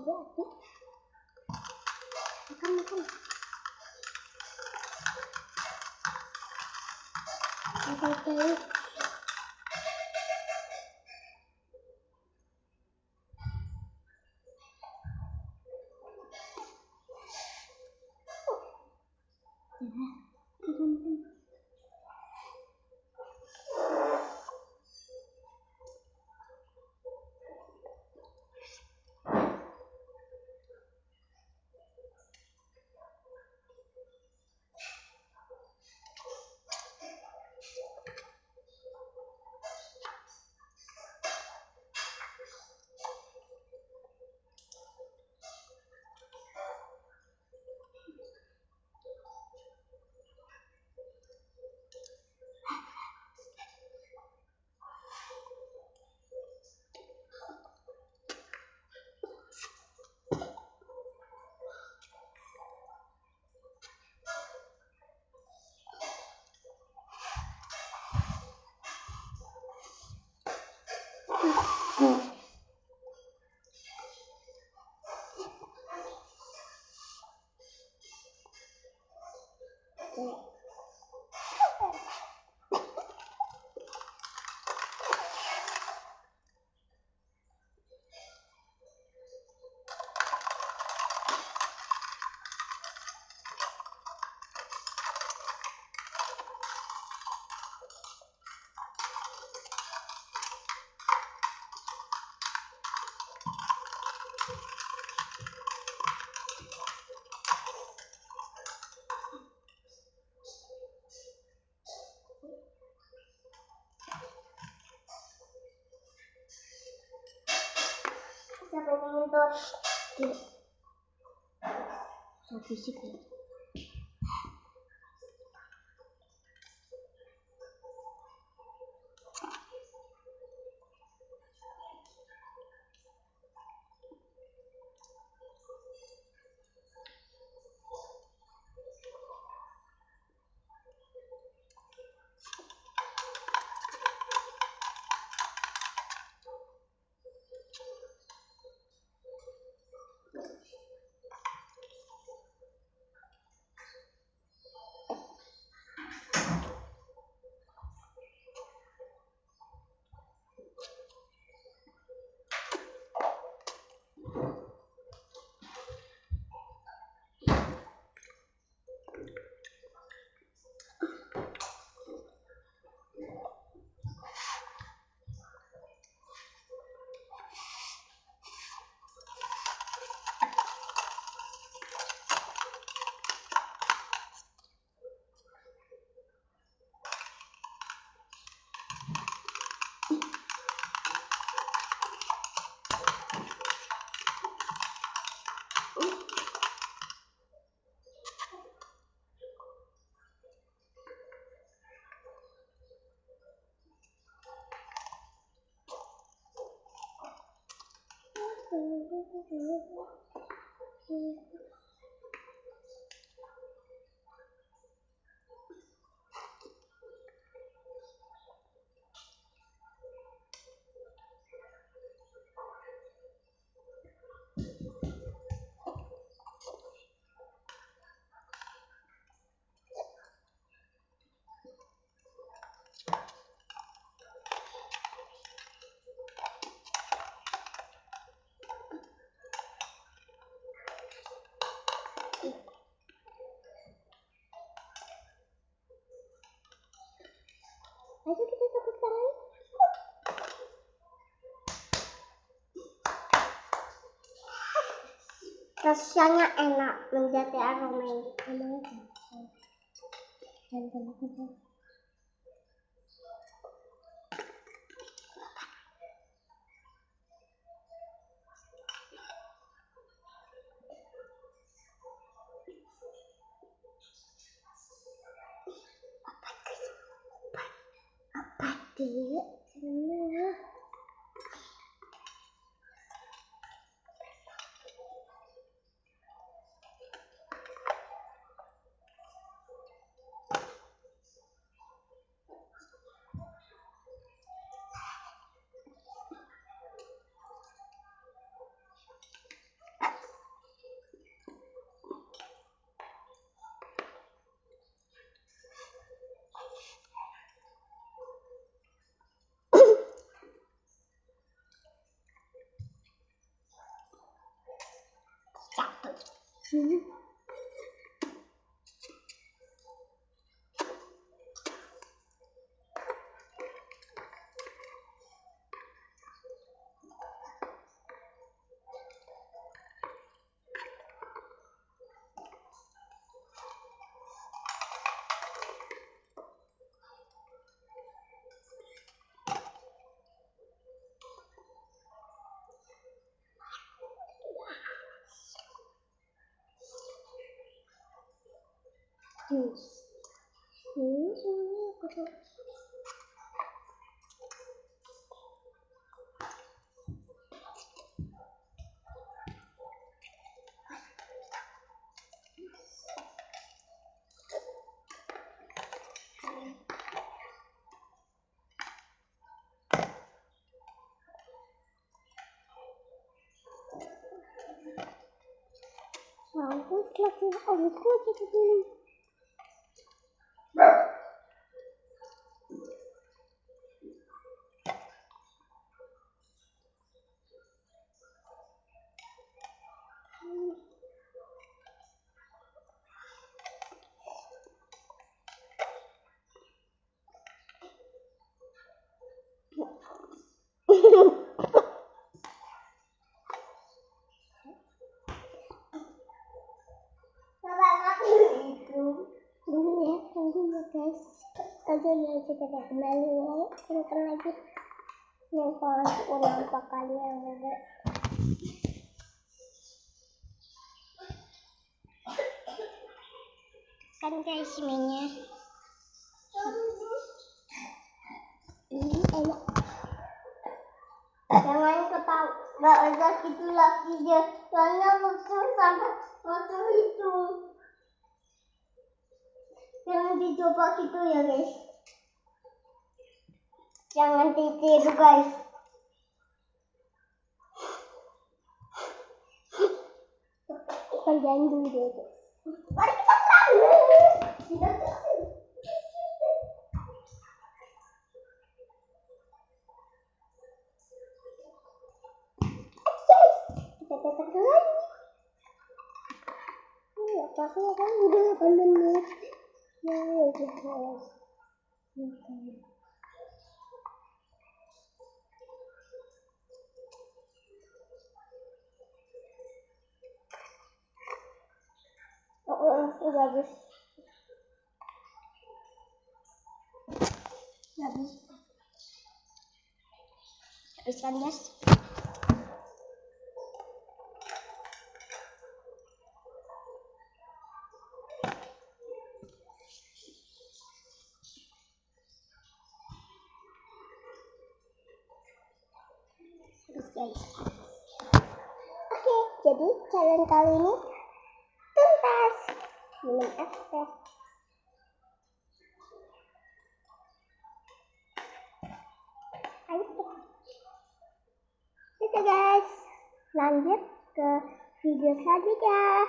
jadi. Makan. Baik. Siapa yang nyentuh? So fisik ya. Ayo kita tepuk tangan. Rasanya enak, menjadi aroma ini. Apa dia? Bagus lagi, aku jadi dulu. Guys, aja ya kita kembali ya, kita lagi nonton ulang kali yang ada. Kan guys minyak ini enak. Jangan ketawa, nggak ada gitu lagi dia, soalnya lucu sampai waktu itu. Jangan dicoba gitu ya guys. Jangan ditiru guys. Kerjaan dulu deh. Mari kita perang. Kita tetap lagi. Apa kan udah 8 menit. Ya, guys. Bagus. Bagus. Habiskan guys. Guys. Oke, jadi challenge kali ini tuntas minum es teh. Ayo kita guys, lanjut ke video selanjutnya.